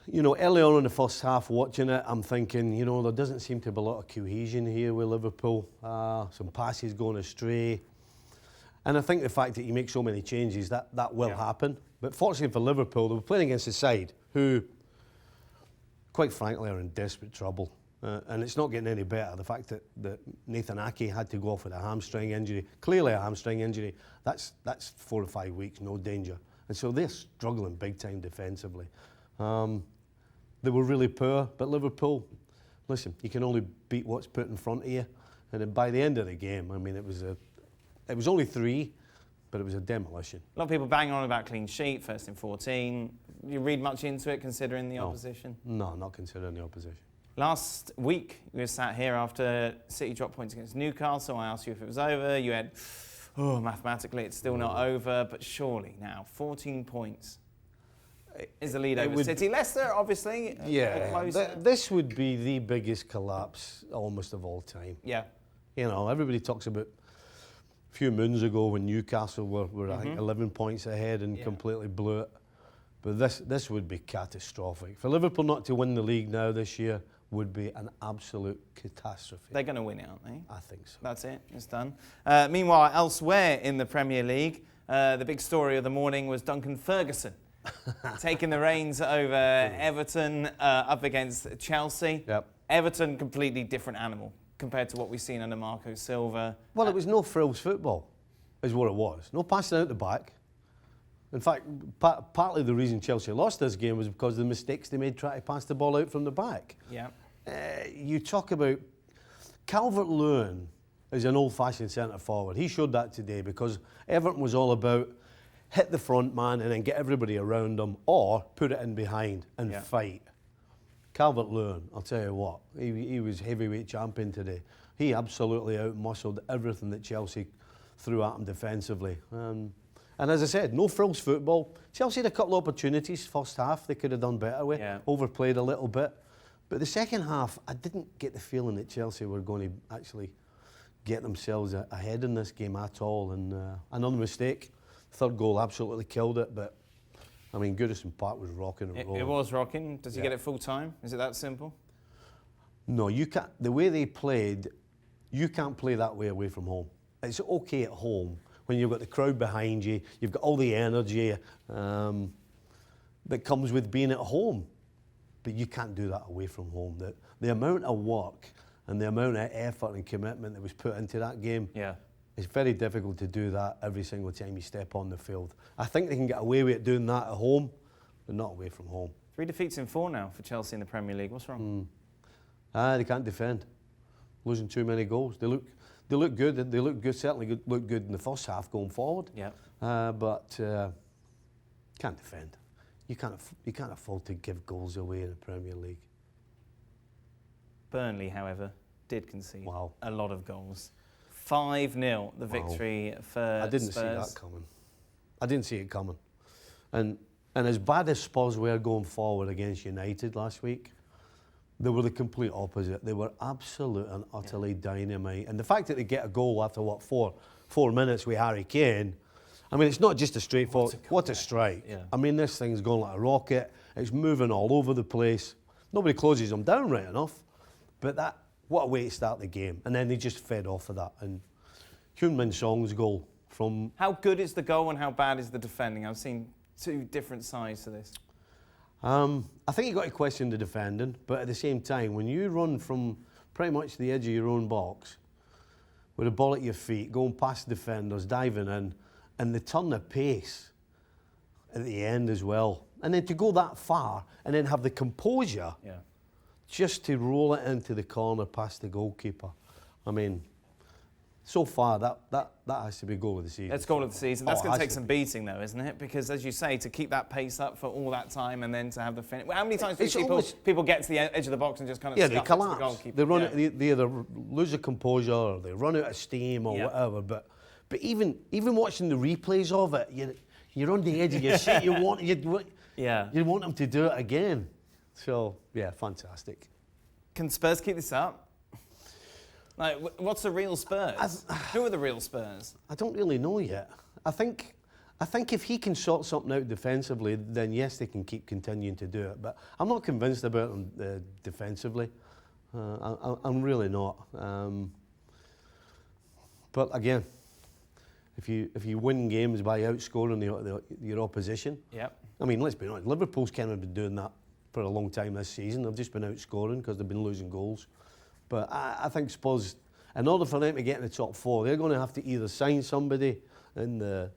you know, early on in the first half watching it, I'm thinking, you know, there doesn't seem to be a lot of cohesion here with Liverpool. Some passes going astray. And I think the fact that you make so many changes, that will happen. But fortunately for Liverpool, they were playing against a side who, quite frankly, are in desperate trouble. And it's not getting any better. The fact that Nathan Ake had to go off with a hamstring injury, clearly a hamstring injury, that's 4 or 5 weeks, no danger. And so they're struggling big time defensively. They were really poor, but Liverpool, listen, you can only beat what's put in front of you. And then by the end of the game, I mean, it was only 3, but it was a demolition. A lot of people bang on about clean sheet, first in 14. You read much into it considering the opposition? No, not considering the opposition. Last week, we were sat here after City dropped points against Newcastle. I asked you if it was over. You had, mathematically it's still not over, but surely now, 14 points is the lead over City. Leicester, obviously, this would be the biggest collapse almost of all time. Yeah. You know, everybody talks about a few moons ago when Newcastle were I think, 11 points ahead and completely blew it. But this would be catastrophic. For Liverpool not to win the league now this year would be an absolute catastrophe. They're going to win it, aren't they? I think so. That's it. It's done. Meanwhile, elsewhere in the Premier League, the big story of the morning was Duncan Ferguson taking the reins over Everton up against Chelsea. Yep. Everton, completely different animal compared to what we've seen under Marco Silva. Well, it was no frills football, is what it was. No passing out the back. In fact, partly the reason Chelsea lost this game was because of the mistakes they made trying to pass the ball out from the back. Yeah. You talk about Calvert-Lewin is an old-fashioned centre-forward. He showed that today because Everton was all about hit the front man and then get everybody around him or put it in behind and fight. Calvert-Lewin, I'll tell you what, he was heavyweight champion today. He absolutely out-muscled everything that Chelsea threw at him defensively. And as I said, no frills football. Chelsea had a couple of opportunities first half they could have done better with, overplayed a little bit. But the second half, I didn't get the feeling that Chelsea were going to actually get themselves ahead in this game at all. And another mistake, third goal absolutely killed it. But, I mean, Goodison Park was rocking and rolling. It was rocking. Does he get it full time? Is it that simple? No, you can't. The way they played, you can't play that way away from home. It's okay at home. When you've got the crowd behind you, you've got all the energy that comes with being at home. But you can't do that away from home. The amount of work and the amount of effort and commitment that was put into that game, it's very difficult to do that every single time you step on the field. I think they can get away with doing that at home, but not away from home. 3 defeats in 4 now for Chelsea in the Premier League. What's wrong? They can't defend. Losing too many goals. They look good. They look good. Certainly look good in the first half going forward. Yeah. But can't defend. You can't afford to give goals away in the Premier League. Burnley, however, did concede a lot of goals. 5-0, the victory for I didn't Spurs. see that coming. I didn't see it coming. And as bad as Spurs were going forward against United last week, they were the complete opposite. They were absolute and utterly dynamite. And the fact that they get a goal after, 4 minutes with Harry Kane, I mean, it's not just a straightforward, what a strike. Yeah. I mean, this thing's going like a rocket. It's moving all over the place. Nobody closes them down right enough. But what a way to start the game. And then they just fed off of that. And Heung-min Song's goal from... How good is the goal and how bad is the defending? I've seen 2 different sides to this. I think you've got to question the defending, but at the same time, when you run from pretty much the edge of your own box with a ball at your feet, going past defenders, diving in, and they turn the pace at the end as well, and then to go that far and then have the composure just to roll it into the corner past the goalkeeper. I mean, so far, that has to be goal of the season. That's goal of the season. That's going to take some beating, though, isn't it? Because, as you say, to keep that pace up for all that time and then to have the finish... How many times do you see people get to the edge of the box and just kind of they collapse. The goalkeeper? They run it, they either lose their composure or they run out of steam or whatever. But even watching the replays of it, you're on the edge of your seat. You want them to do it again. So, fantastic. Can Spurs keep this up? Like, what's the real Spurs? Who are the real Spurs? I don't really know yet. I think I think if he can sort something out defensively, then yes, they can keep continuing to do it. But I'm not convinced about them defensively. I'm really not. But again, if you win games by outscoring your opposition, yep. I mean, let's be honest, Liverpool's kind of been doing that for a long time this season. They've just been outscoring because they've been losing goals. But I think Spurs, in order for them to get in the top 4, they're going to have to either sign somebody in the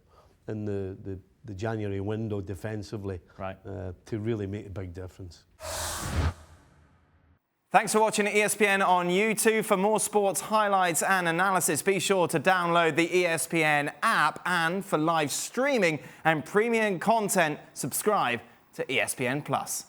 January window defensively, right, to really make a big difference. Thanks for watching ESPN on YouTube. For more sports highlights and analysis, be sure to download the ESPN app. And for live streaming and premium content, subscribe to ESPN+.